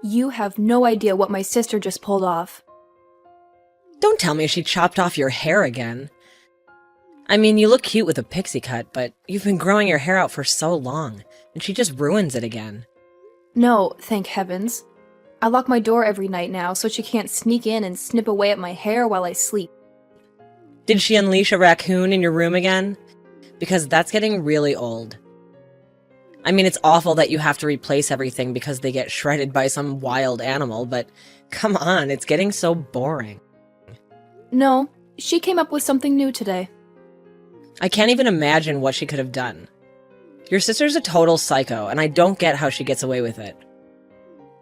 You have no idea what my sister just pulled off. Don't tell me she chopped off your hair again. I mean, you look cute with a pixie cut, but you've been growing your hair out for so long, and she just ruins it again. No, thank heavens. I lock my door every night now so she can't sneak in and snip away at my hair while I sleep. Did she unleash a raccoon in your room again? Because that's getting really old. I mean, it's awful that you have to replace everything because they get shredded by some wild animal, but come on, it's getting so boring. No, she came up with something new today. I can't even imagine what she could have done. Your sister's a total psycho, and I don't get how she gets away with it.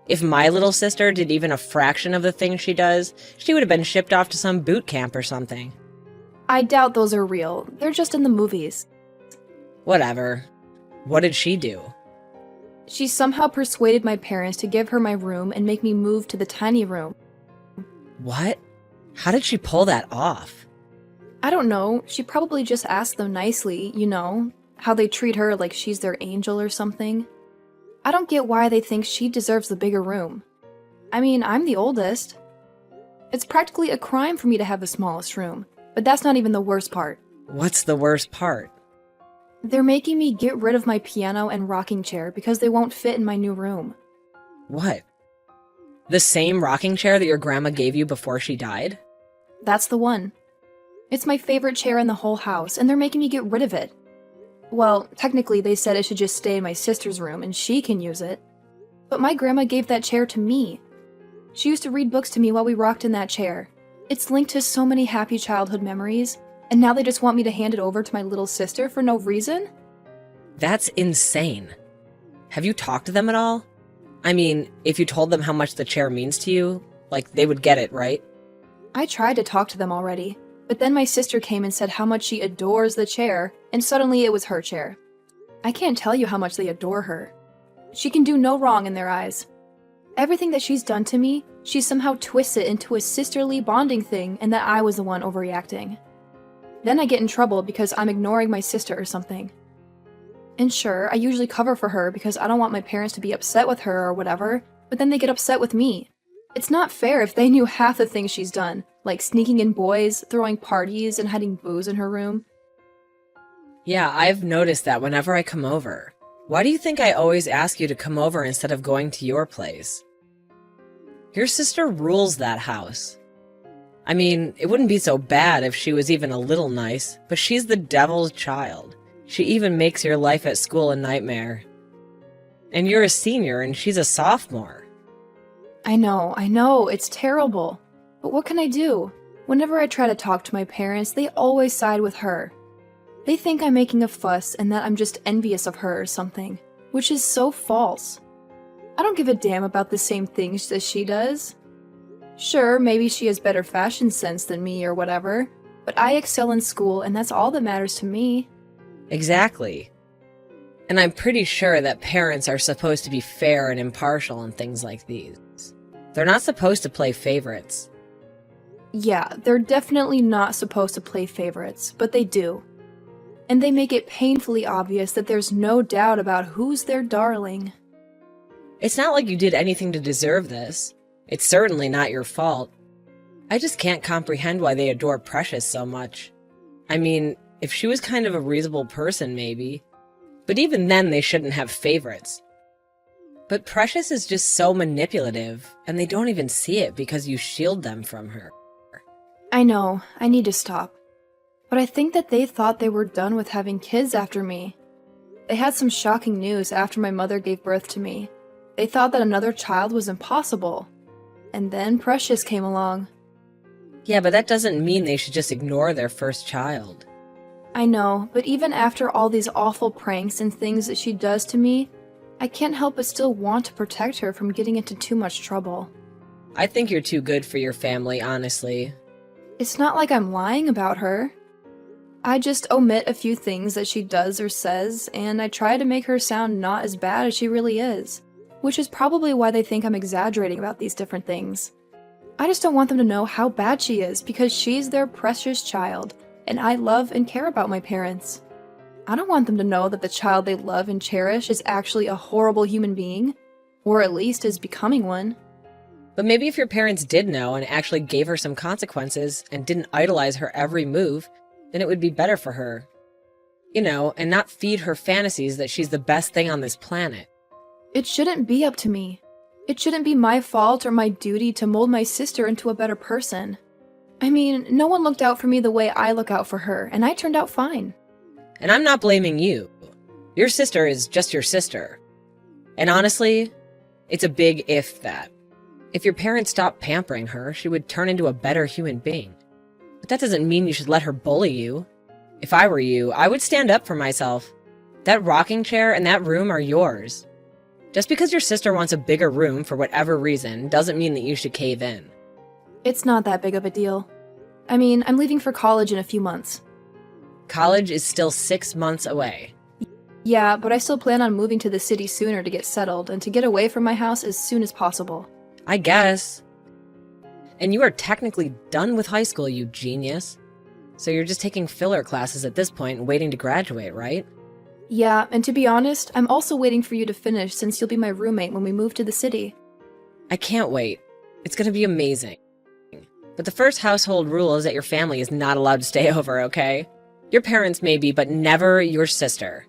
If my little sister did even a fraction of the things she does, she would have been shipped off to some boot camp or something. I doubt those are real. They're just in the movies. Whatever. What did she do? She somehow persuaded my parents to give her my room and make me move to the tiny room. What? How did she pull that off? I don't know, she probably just asked them nicely, how they treat her like she's their angel or something. I don't get why they think she deserves the bigger room. I mean, I'm the oldest. It's practically a crime for me to have the smallest room, but that's not even the worst part. What's the worst part? They're making me get rid of my piano and rocking chair because they won't fit in my new room. What? The same rocking chair that your grandma gave you before she died? That's the one. It's my favorite chair in the whole house, and they're making me get rid of it. Well, technically they said it should just stay in my sister's room and she can use it. But my grandma gave that chair to me. She used to read books to me while we rocked in that chair. It's linked to so many happy childhood memories, and now they just want me to hand it over to my little sister for no reason? That's insane. Have you talked to them at all? I mean, if you told them how much the chair means to you, they would get it, right? I tried to talk to them already, but then my sister came and said how much she adores the chair, and suddenly it was her chair. I can't tell you how much they adore her. She can do no wrong in their eyes. Everything that she's done to me, she somehow twists it into a sisterly bonding thing and that I was the one overreacting. Then I get in trouble because I'm ignoring my sister or something. And sure, I usually cover for her because I don't want my parents to be upset with her or whatever, but then they get upset with me. It's not fair if they knew half the things she's done, like sneaking in boys, throwing parties, and hiding booze in her room. Yeah, I've noticed that whenever I come over. Why do you think I always ask you to come over instead of going to your place? Your sister rules that house. I mean, it wouldn't be so bad if she was even a little nice, but she's the devil's child. She even makes your life at school a nightmare. And you're a senior and she's a sophomore. I know, it's terrible. But what can I do? Whenever I try to talk to my parents, they always side with her. They think I'm making a fuss and that I'm just envious of her or something, which is so false. I don't give a damn about the same things as she does. Sure, maybe she has better fashion sense than me or whatever, but I excel in school and that's all that matters to me. Exactly. And I'm pretty sure that parents are supposed to be fair and impartial in things like these. They're not supposed to play favorites. Yeah, they're definitely not supposed to play favorites, but they do. And they make it painfully obvious that there's no doubt about who's their darling. It's not like you did anything to deserve this. It's certainly not your fault. I just can't comprehend why they adore Precious so much. I mean, if she was kind of a reasonable person, maybe. But even then, they shouldn't have favorites. But Precious is just so manipulative, and they don't even see it because you shield them from her. I know, I need to stop. But I think that they thought they were done with having kids after me. They had some shocking news after my mother gave birth to me. They thought that another child was impossible. And then Precious came along. Yeah, but that doesn't mean they should just ignore their first child. I know, but even after all these awful pranks and things that she does to me, I can't help but still want to protect her from getting into too much trouble. I think you're too good for your family, honestly. It's not like I'm lying about her. I just omit a few things that she does or says, and I try to make her sound not as bad as she really is, which is probably why they think I'm exaggerating about these different things. I just don't want them to know how bad she is because she's their precious child, and I love and care about my parents. I don't want them to know that the child they love and cherish is actually a horrible human being. Or at least is becoming one. But maybe if your parents did know and actually gave her some consequences and didn't idolize her every move, then it would be better for her. You know, and not feed her fantasies that she's the best thing on this planet. It shouldn't be up to me. It shouldn't be my fault or my duty to mold my sister into a better person. I mean, no one looked out for me the way I look out for her, and I turned out fine. And I'm not blaming you. Your sister is just your sister. And honestly, it's a big if that. If your parents stopped pampering her, she would turn into a better human being. But that doesn't mean you should let her bully you. If I were you, I would stand up for myself. That rocking chair and that room are yours. Just because your sister wants a bigger room for whatever reason doesn't mean that you should cave in. It's not that big of a deal. I mean, I'm leaving for college in a few months. College is still 6 months away. Yeah, but I still plan on moving to the city sooner to get settled and to get away from my house as soon as possible. I guess. And you are technically done with high school, you genius. So you're just taking filler classes at this point and waiting to graduate, right? Yeah, and to be honest, I'm also waiting for you to finish since you'll be my roommate when we move to the city. I can't wait. It's gonna be amazing. But the first household rule is that your family is not allowed to stay over, okay? Your parents maybe, but never your sister.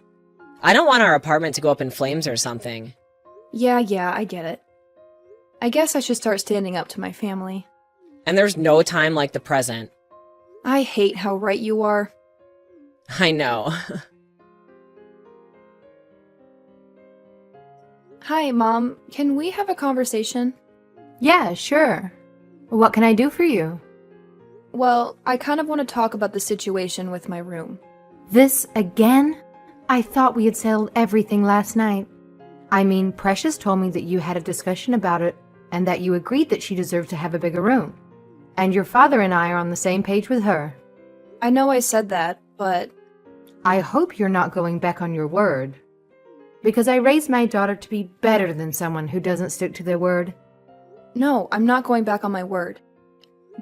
I don't want our apartment to go up in flames or something. Yeah, I get it. I guess I should start standing up to my family. And there's no time like the present. I hate how right you are. I know. Hi, Mom. Can we have a conversation? Yeah, sure. What can I do for you? Well, I kind of want to talk about the situation with my room. This again? I thought we had settled everything last night. I mean, Precious told me that you had a discussion about it and that you agreed that she deserved to have a bigger room. And your father and I are on the same page with her. I know I said that, but... I hope you're not going back on your word. Because I raised my daughter to be better than someone who doesn't stick to their word. No, I'm not going back on my word.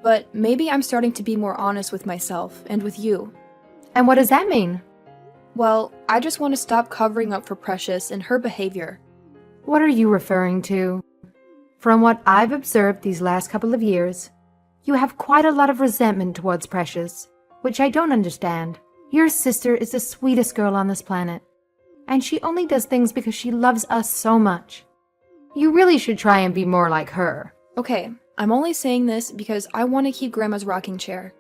But maybe I'm starting to be more honest with myself and with you. And what does that mean? Well, I just want to stop covering up for Precious and her behavior. What are you referring to? From what I've observed these last couple of years, you have quite a lot of resentment towards Precious, which I don't understand. Your sister is the sweetest girl on this planet, and she only does things because she loves us so much. You really should try and be more like her. Okay, I'm only saying this because I want to keep Grandma's rocking chair.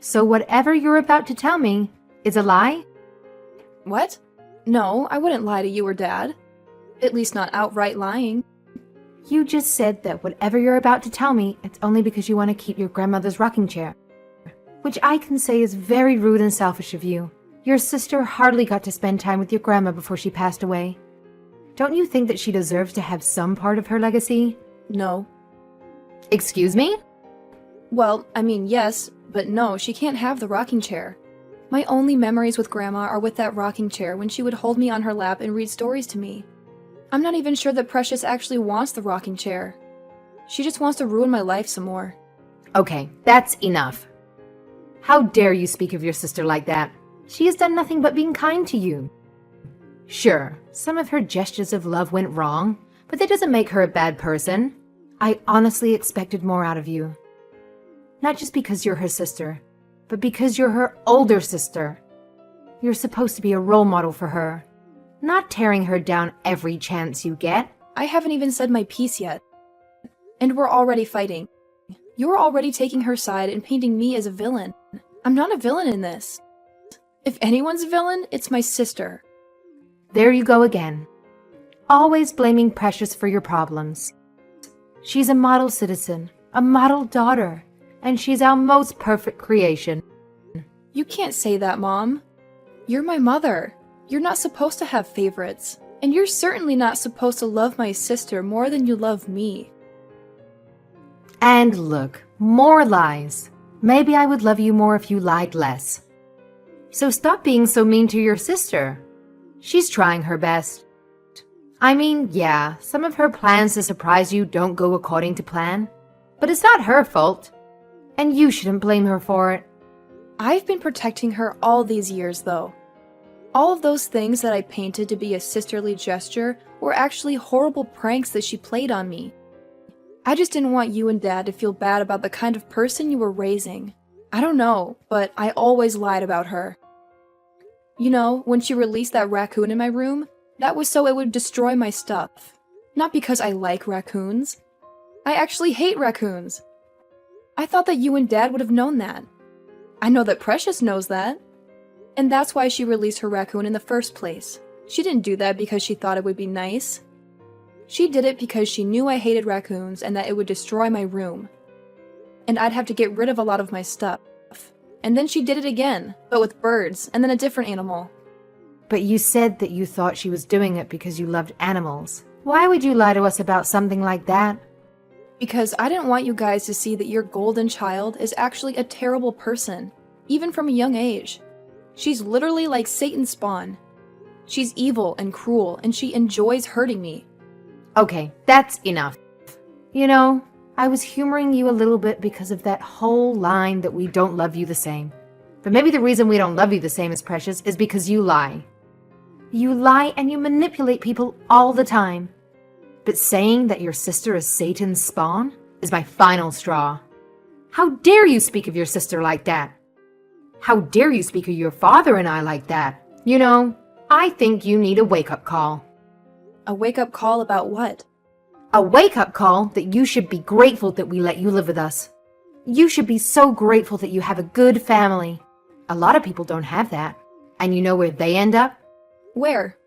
So whatever you're about to tell me is a lie? What? No, I wouldn't lie to you or Dad. At least not outright lying. You just said that whatever you're about to tell me, it's only because you want to keep your grandmother's rocking chair. Which I can say is very rude and selfish of you. Your sister hardly got to spend time with your grandma before she passed away. Don't you think that she deserves to have some part of her legacy? No. Excuse me? Well, I mean, yes, but no, she can't have the rocking chair. My only memories with Grandma are with that rocking chair when she would hold me on her lap and read stories to me. I'm not even sure that Precious actually wants the rocking chair. She just wants to ruin my life some more. Okay, that's enough. How dare you speak of your sister like that? She has done nothing but being kind to you. Sure, some of her gestures of love went wrong, but that doesn't make her a bad person. I honestly expected more out of you. Not just because you're her sister, but because you're her older sister. You're supposed to be a role model for her, not tearing her down every chance you get. I haven't even said my piece yet. And we're already fighting. You're already taking her side and painting me as a villain. I'm not a villain in this. If anyone's a villain, it's my sister. There you go again. Always blaming Precious for your problems. She's a model citizen, a model daughter, and she's our most perfect creation. You can't say that, Mom. You're my mother. You're not supposed to have favorites. And you're certainly not supposed to love my sister more than you love me. And look, more lies. Maybe I would love you more if you lied less. So stop being so mean to your sister. She's trying her best. I mean, yeah, some of her plans to surprise you don't go according to plan. But it's not her fault. And you shouldn't blame her for it. I've been protecting her all these years, though. All of those things that I painted to be a sisterly gesture were actually horrible pranks that she played on me. I just didn't want you and Dad to feel bad about the kind of person you were raising. I don't know, but I always lied about her. You know, when she released that raccoon in my room, that was so it would destroy my stuff. Not because I like raccoons. I actually hate raccoons. I thought that you and Dad would have known that. I know that Precious knows that. And that's why she released her raccoon in the first place. She didn't do that because she thought it would be nice. She did it because she knew I hated raccoons and that it would destroy my room. And I'd have to get rid of a lot of my stuff. And then she did it again, but with birds, and then a different animal. But you said that you thought she was doing it because you loved animals. Why would you lie to us about something like that? Because I didn't want you guys to see that your golden child is actually a terrible person, even from a young age. She's literally like Satan's spawn. She's evil and cruel, and she enjoys hurting me. Okay, that's enough. You know, I was humoring you a little bit because of that whole line that we don't love you the same. But maybe the reason we don't love you the same as Precious is because you lie. You lie and you manipulate people all the time. But saying that your sister is Satan's spawn is my final straw. How dare you speak of your sister like that? How dare you speak of your father and I like that? You know, I think you need a wake-up call. A wake-up call about what? A wake-up call that you should be grateful that we let you live with us. You should be so grateful that you have a good family. A lot of people don't have that. And you know where they end up? Where?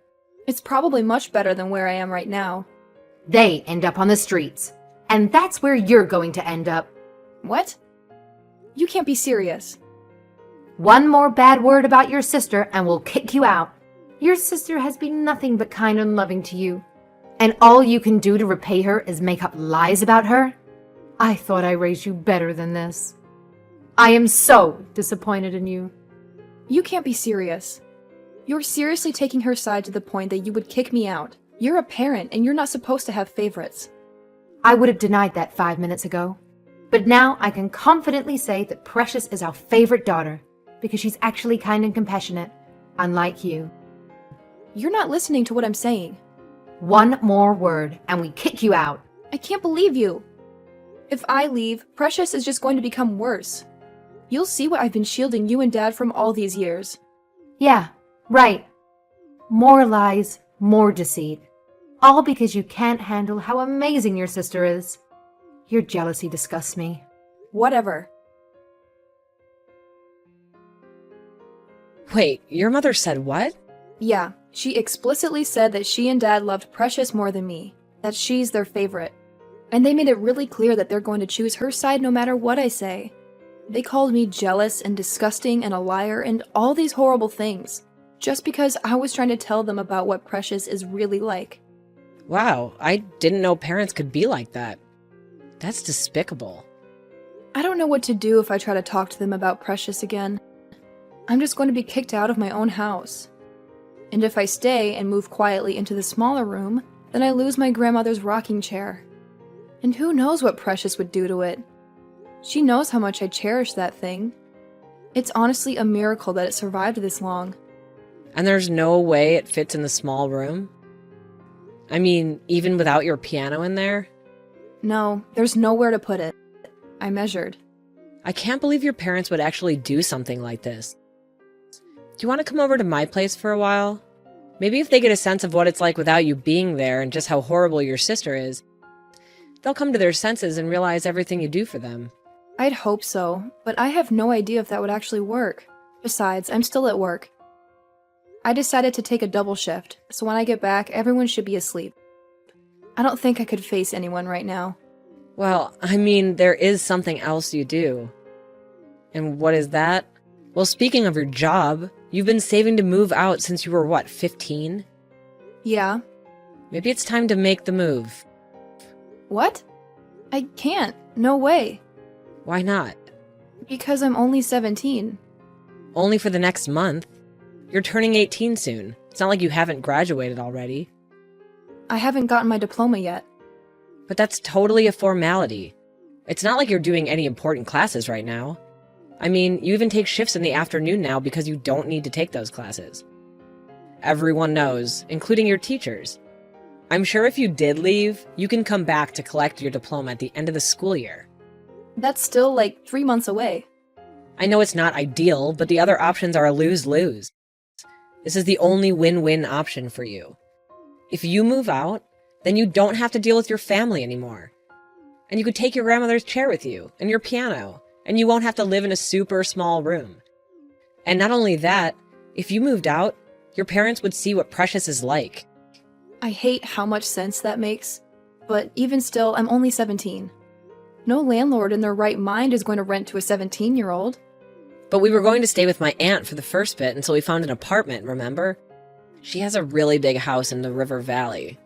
It's probably much better than where I am right now. They end up on the streets. And that's where you're going to end up. What? You can't be serious. One more bad word about your sister and we'll kick you out. Your sister has been nothing but kind and loving to you. And all you can do to repay her is make up lies about her? I thought I raised you better than this. I am so disappointed in you. You can't be serious. You're seriously taking her side to the point that you would kick me out. You're a parent and you're not supposed to have favorites. I would have denied that 5 minutes ago. But now I can confidently say that Precious is our favorite daughter because she's actually kind and compassionate, unlike you. You're not listening to what I'm saying. One more word and we kick you out. I can't believe you. If I leave, Precious is just going to become worse. You'll see what I've been shielding you and Dad from all these years. Yeah, right. More lies, more deceit. All because you can't handle how amazing your sister is. Your jealousy disgusts me. Whatever. Wait, your mother said what? Yeah, she explicitly said that she and Dad loved Precious more than me, that she's their favorite. And they made it really clear that they're going to choose her side no matter what I say. They called me jealous and disgusting and a liar and all these horrible things, just because I was trying to tell them about what Precious is really like. Wow, I didn't know parents could be like that. That's despicable. I don't know what to do if I try to talk to them about Precious again. I'm just going to be kicked out of my own house. And if I stay and move quietly into the smaller room, then I lose my grandmother's rocking chair. And who knows what Precious would do to it. She knows how much I cherish that thing. It's honestly a miracle that it survived this long. And there's no way it fits in the small room? I mean, even without your piano in there? No, there's nowhere to put it. I measured. I can't believe your parents would actually do something like this. Do you want to come over to my place for a while? Maybe if they get a sense of what it's like without you being there and just how horrible your sister is, they'll come to their senses and realize everything you do for them. I'd hope so, but I have no idea if that would actually work. Besides, I'm still at work. I decided to take a double shift, so when I get back, everyone should be asleep. I don't think I could face anyone right now. Well, I mean, there is something else you do. And what is that? Well, speaking of your job, you've been saving to move out since you were, what, 15? Yeah. Maybe it's time to make the move. What? I can't. No way. Why not? Because I'm only 17. Only for the next month. You're turning 18 soon. It's not like you haven't graduated already. I haven't gotten my diploma yet. But that's totally a formality. It's not like you're doing any important classes right now. I mean, you even take shifts in the afternoon now because you don't need to take those classes. Everyone knows, including your teachers. I'm sure if you did leave, you can come back to collect your diploma at the end of the school year. That's still like 3 months away. I know it's not ideal, but the other options are a lose-lose. This is the only win-win option for you. If you move out, then you don't have to deal with your family anymore. And you could take your grandmother's chair with you, and your piano, and you won't have to live in a super small room. And not only that, if you moved out, your parents would see what Precious is like. I hate how much sense that makes, but even still, I'm only 17. No landlord in their right mind is going to rent to a 17-year-old. But we were going to stay with my aunt for the first bit until we found an apartment, remember? She has a really big house in the River Valley.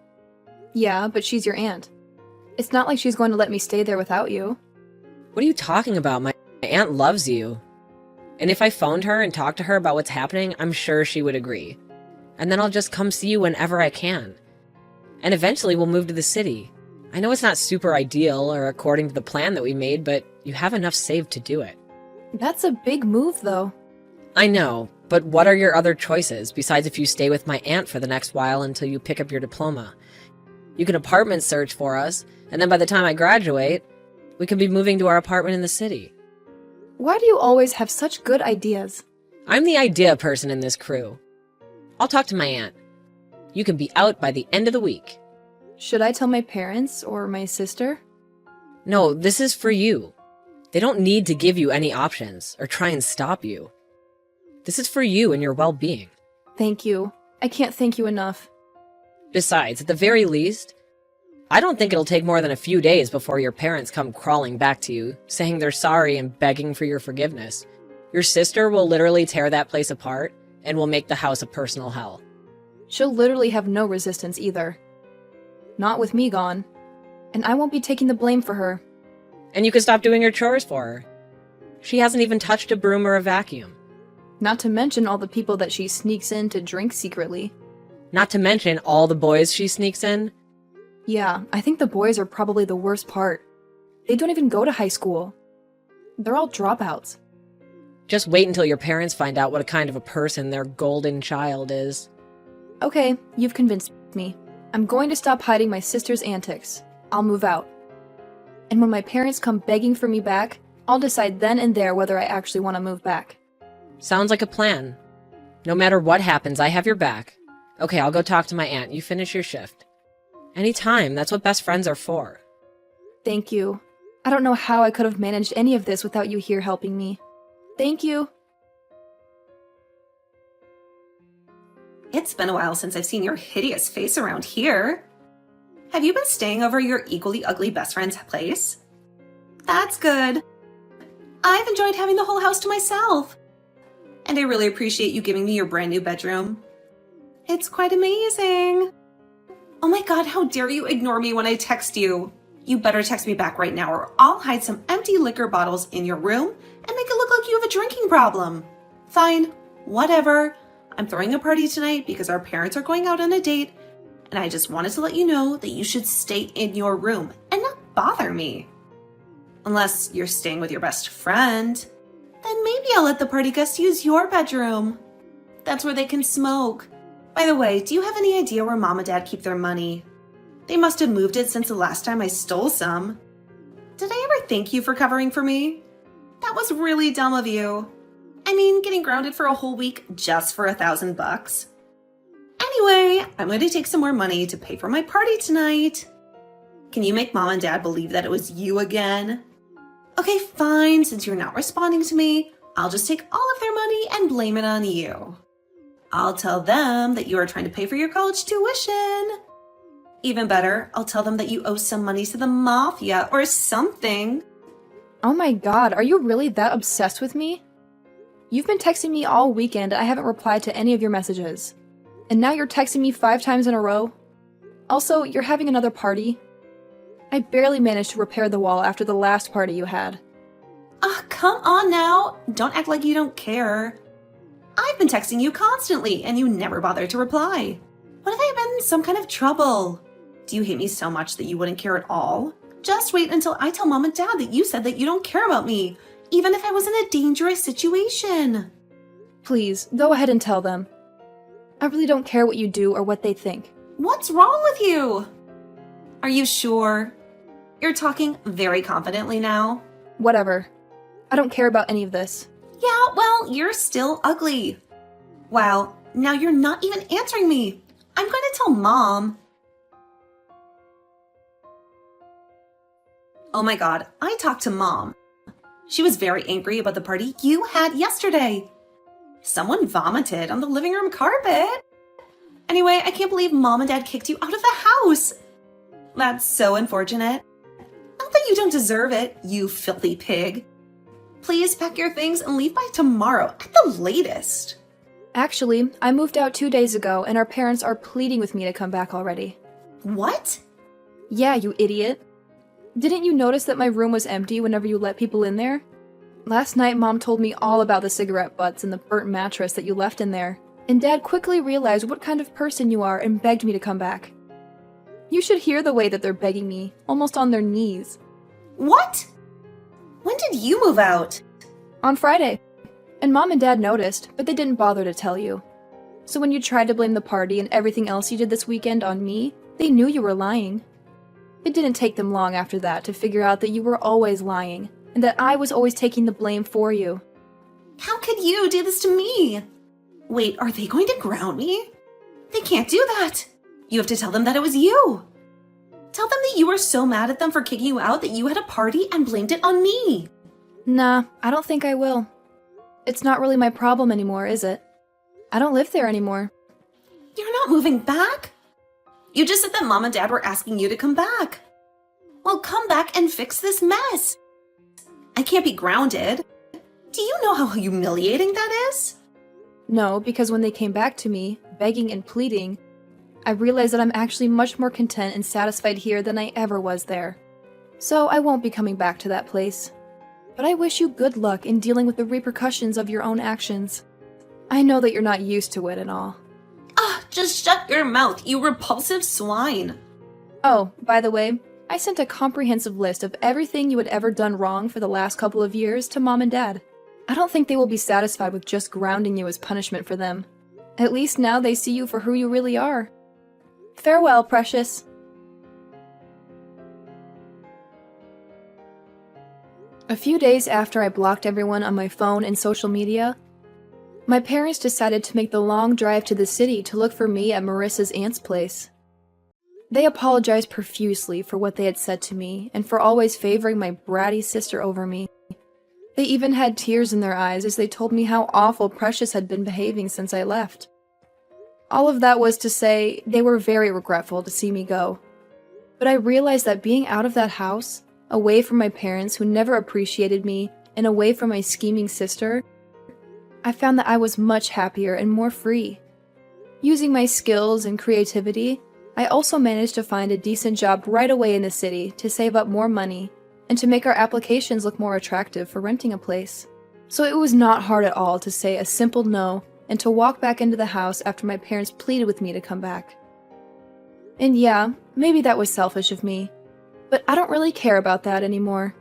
Yeah, but she's your aunt. It's not like she's going to let me stay there without you. What are you talking about? My aunt loves you. And if I phoned her and talked to her about what's happening, I'm sure she would agree. And then I'll just come see you whenever I can. And eventually we'll move to the city. I know it's not super ideal or according to the plan that we made, but you have enough saved to do it. That's a big move, though. I know, but what are your other choices besides if you stay with my aunt for the next while until you pick up your diploma? You can apartment search for us, and then by the time I graduate, we can be moving to our apartment in the city. Why do you always have such good ideas? I'm the idea person in this crew. I'll talk to my aunt. You can be out by the end of the week. Should I tell my parents or my sister? No, this is for you. They don't need to give you any options or try and stop you. This is for you and your well-being. Thank you. I can't thank you enough. Besides, at the very least, I don't think it'll take more than a few days before your parents come crawling back to you, saying they're sorry and begging for your forgiveness. Your sister will literally tear that place apart and will make the house a personal hell. She'll literally have no resistance either. Not with me gone. And I won't be taking the blame for her. And you can stop doing your chores for her. She hasn't even touched a broom or a vacuum. Not to mention all the people that she sneaks in to drink secretly. Not to mention all the boys she sneaks in. Yeah, I think the boys are probably the worst part. They don't even go to high school. They're all dropouts. Just wait until your parents find out what a kind of a person their golden child is. Okay, you've convinced me. I'm going to stop hiding my sister's antics. I'll move out. And when my parents come begging for me back, I'll decide then and there whether I actually want to move back. Sounds like a plan. No matter what happens, I have your back. Okay, I'll go talk to my aunt. You finish your shift. Anytime, that's what best friends are for. Thank you. I don't know how I could have managed any of this without you here helping me. Thank you. It's been a while since I've seen your hideous face around here. Have you been staying over your equally ugly best friend's place? That's good. I've enjoyed having the whole house to myself. And I really appreciate you giving me your brand new bedroom. It's quite amazing. Oh my god, how dare you ignore me when I text you? You better text me back right now or I'll hide some empty liquor bottles in your room and make it look like you have a drinking problem. Fine, whatever. I'm throwing a party tonight because our parents are going out on a date, and I just wanted to let you know that you should stay in your room and not bother me. Unless you're staying with your best friend, then maybe I'll let the party guests use your bedroom. That's where they can smoke. By the way, do you have any idea where Mom and Dad keep their money? They must have moved it since the last time I stole some. Did I ever thank you for covering for me? That was really dumb of you. I mean, getting grounded for a whole week just for $1,000. Anyway, I'm going to take some more money to pay for my party tonight. Can you make Mom and Dad believe that it was you again? Okay, fine. Since you're not responding to me, I'll just take all of their money and blame it on you. I'll tell them that you are trying to pay for your college tuition. Even better, I'll tell them that you owe some money to the mafia or something. Oh my god, are you really that obsessed with me? You've been texting me all weekend and I haven't replied to any of your messages. And now you're texting me 5 times in a row? Also, you're having another party? I barely managed to repair the wall after the last party you had. Come on now. Don't act like you don't care. I've been texting you constantly and you never bother to reply. What if I've been in some kind of trouble? Do you hate me so much that you wouldn't care at all? Just wait until I tell Mom and Dad that you said that you don't care about me, even if I was in a dangerous situation. Please, go ahead and tell them. I really don't care what you do or what they think. What's wrong with you? Are you sure? You're talking very confidently now. Whatever. I don't care about any of this. Yeah, well, you're still ugly. Wow, now you're not even answering me. I'm going to tell Mom. Oh my god, I talked to Mom. She was very angry about the party you had yesterday. Someone vomited on the living room carpet. Anyway, I can't believe Mom and Dad kicked you out of the house. That's so unfortunate. Not that you don't deserve it, you filthy pig. Please pack your things and leave by tomorrow at the latest. Actually, I moved out 2 days ago and our parents are pleading with me to come back already. What? Yeah, you idiot. Didn't you notice that my room was empty whenever you let people in there? Last night, Mom told me all about the cigarette butts and the burnt mattress that you left in there, and Dad quickly realized what kind of person you are and begged me to come back. You should hear the way that they're begging me, almost on their knees. What? When did you move out? On Friday. And Mom and Dad noticed, but they didn't bother to tell you. So when you tried to blame the party and everything else you did this weekend on me, they knew you were lying. It didn't take them long after that to figure out that you were always lying, and that I was always taking the blame for you. How could you do this to me? Wait, are they going to ground me? They can't do that. You have to tell them that it was you. Tell them that you were so mad at them for kicking you out that you had a party and blamed it on me. Nah, I don't think I will. It's not really my problem anymore, is it? I don't live there anymore. You're not moving back? You just said that Mom and Dad were asking you to come back. Well, come back and fix this mess. I can't be grounded. Do you know how humiliating that is? No, because when they came back to me, begging and pleading, I realized that I'm actually much more content and satisfied here than I ever was there. So I won't be coming back to that place. But I wish you good luck in dealing with the repercussions of your own actions. I know that you're not used to it and all. Just shut your mouth, you repulsive swine. Oh, by the way, I sent a comprehensive list of everything you had ever done wrong for the last couple of years to Mom and Dad. I don't think they will be satisfied with just grounding you as punishment for them. At least now they see you for who you really are. Farewell, precious. A few days after I blocked everyone on my phone and social media, my parents decided to make the long drive to the city to look for me at Marissa's aunt's place. They apologized profusely for what they had said to me and for always favoring my bratty sister over me. They even had tears in their eyes as they told me how awful Precious had been behaving since I left. All of that was to say they were very regretful to see me go. But I realized that being out of that house, away from my parents who never appreciated me, and away from my scheming sister, I found that I was much happier and more free. Using my skills and creativity, I also managed to find a decent job right away in the city to save up more money and to make our applications look more attractive for renting a place. So it was not hard at all to say a simple no and to walk back into the house after my parents pleaded with me to come back. And yeah, maybe that was selfish of me, but I don't really care about that anymore.